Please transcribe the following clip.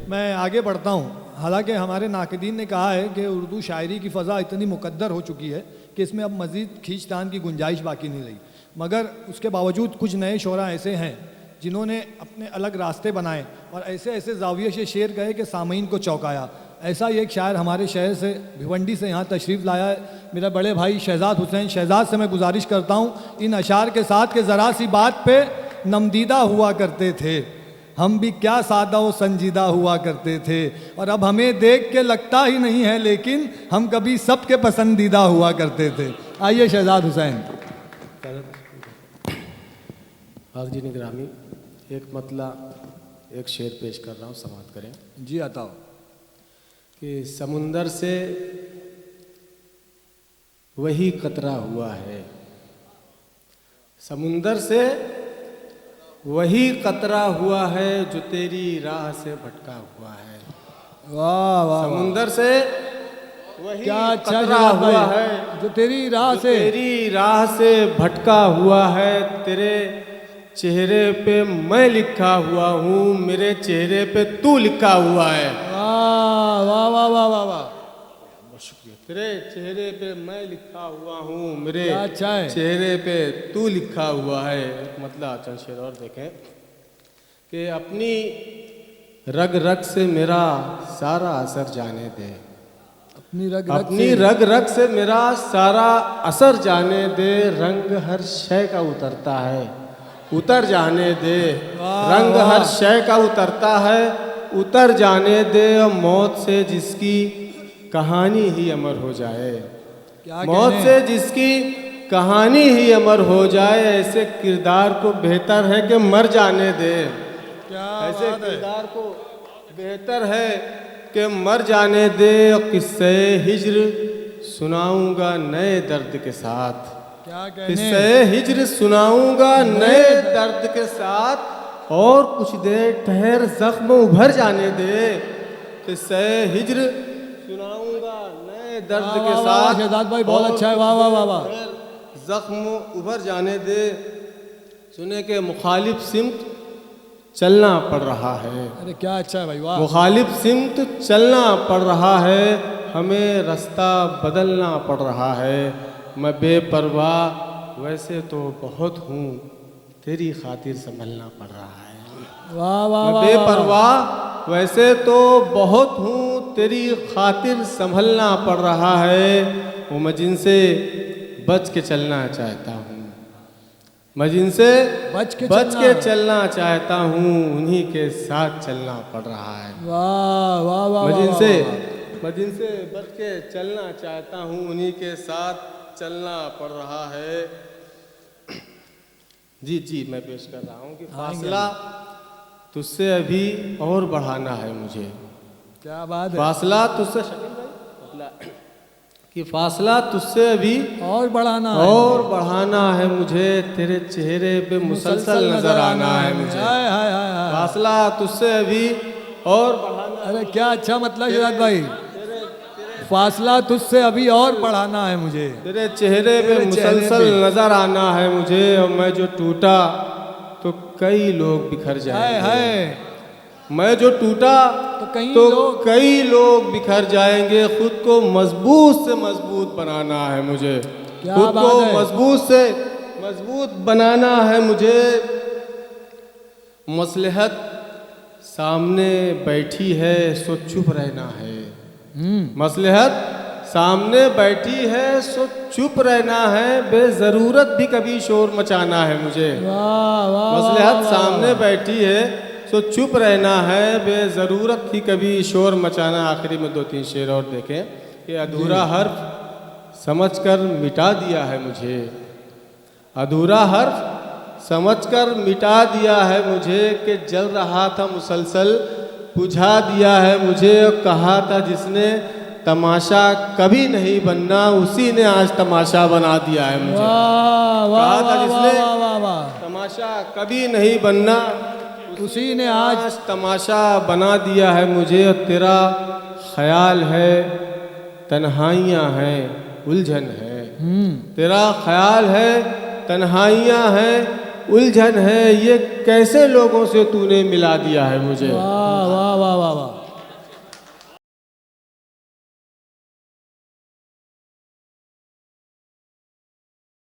मैं आगे बढ़ता हूँ। हालांकि हमारे नाक़दीन ने कहा है कि उर्दू शायरी की फ़ज़ा इतनी मुक़द्दर हो चुकी है कि इसमें अब मज़ीद खींचतान की गुंजाइश बाकी नहीं रही, मगर उसके बावजूद कुछ नए शोरा ऐसे हैं जिन्होंने अपने अलग रास्ते बनाए और ऐसे ऐसे ज़ाविये से शेर गए कि सामीन को चौंकाया। ऐसा ही एक शायर हमारे शहर से भिवंडी से यहाँ तशरीफ़ लाया है, मेरा बड़े भाई शहज़ाद हुसैन। शहज़ाद से मैं गुजारिश करता हूँ इन अशार के साथ के ज़रा सी बात पे नमदीदा हुआ करते थे, हम भी क्या सादा व संजीदा हुआ करते थे, और अब हमें देख के लगता ही नहीं है लेकिन हम कभी सबके पसंदीदा हुआ करते थे। आइए शहज़ाद हुसैन। हाज़रीन निगरानी, एक मतला एक शेर पेश कर रहा हूँ, समाअत करें। जी आता हो। कि समुंदर से वही कतरा हुआ है, समुंदर से वही कतरा हुआ है जो तेरी राह से भटका हुआ है। वाह वाह, समुंदर से वही क्या अच्छा कतरा हुआ है जो तेरी राह से भटका हुआ है। तेरे चेहरे पे मैं लिखा हुआ हूँ, मेरे चेहरे पे तू लिखा हुआ है। वाह वाह वाह वाह वाह वाह, बहुत शुक्रिया। तेरे चेहरे पे मैं लिखा हुआ हूँ, मेरे अच्छा है। चेहरे पे तू लिखा हुआ है। मतलब चंद शेर और देखें कि अपनी रग रग से मेरा सारा असर जाने दे, अपनी रग रग से मेरा सारा असर जाने दे। रंग हर शय का उतरता है, उतर जाने दे। रंग हर शय का उतरता है, उतर जाने दे। और मौत से जिसकी कहानी ही अमर हो जाए, मौत से जिसकी कहानी ही अमर हो जाए, ऐसे किरदार को बेहतर है कि मर जाने दे। ऐसे किरदार को बेहतर है कि मर जाने दे। और किस्से हिज्र सुनाऊंगा नए दर्द के साथ, किस्से हिज्र सुनाऊंगा नए दर्द के साथ। और कुछ देर ठहर जख्म उभर जाने दे, किस्से हिज्र सुनाऊंगा नए दर्द के साथ। शहज़ाद भाई बहुत अच्छा है, वाह वाह वाह वाह। जख्म उभर जाने दे। सुने के मुखालिफ सिमत चलना पड़ रहा है। अरे क्या अच्छा है भाई, वाह। मुखालिफ सिमत चलना पड़ रहा है, हमें रास्ता बदलना पड़ रहा है। मैं बेपरवाह वैसे तो बहुत हूँ, तेरी खातिर संभलना पड़ रहा है। वाह वाह, मैं बेपरवाह वैसे तो बहुत हूँ, तेरी खातिर संभलना पड़ रहा है। वो मैं जिनसे बच के चलना चाहता हूँ, मैं जिनसे बच के चलना चाहता हूँ, उन्हीं के साथ चलना पड़ रहा है। वाह वाह वाह, मैं जिनसे बच के चलना चाहता हूँ, उन्हीं के साथ चलना पड़ रहा है। जी जी, मैं पेश कर रहा हूँ कि फासला तुझसे अभी और बढ़ाना है मुझे। क्या बात है। फासला तुझसे कि फासला तुझसे अभी और बढ़ाना है मुझे। तेरे चेहरे पे मुसलसल नजर आना है मुझे। फासला तुझसे अभी और बढ़ाना। अरे क्या अच्छा मतलब शहज़ाद भाई, फासला तुझसे अभी और बढ़ाना है मुझे। तेरे चेहरे पे मुसलसल नजर आना है मुझे। और मैं जो टूटा तो कई लोग बिखर जाएंगे, मैं जो टूटा तो कई लोग बिखर जाएंगे। खुद को मजबूत से मजबूत बनाना है मुझे, खुद को मजबूत से मजबूत बनाना है मुझे। मसलहत सामने बैठी है सो चुप रहना है, मसलहत सामने बैठी है सो चुप रहना है। बेजरूरत भी कभी शोर मचाना है मुझे। मसलहत सामने बैठी है सो चुप रहना है, बेजरूरत ही कभी शोर मचाना। आखिरी में दो तीन शेर और देखें कि अधूरा हर्फ समझकर मिटा दिया है मुझे, अधूरा हर्फ समझकर मिटा दिया है मुझे। कि जल रहा था मुसलसल बुझा दिया है मुझे। कहा था जिसने तमाशा कभी नहीं बनना, उसी ने आज तमाशा बना दिया है मुझे। कहा था जिसने तमाशा कभी नहीं बनना, उसी ने आज तमाशा बना दिया है मुझे। और तेरा ख्याल है तन्हाइयाँ हैं उलझन है, तेरा ख्याल है तन्हाइयाँ हैं उलझन है, ये कैसे लोगों से तूने मिला दिया है मुझे। वाह वाह वाह वाह वाह।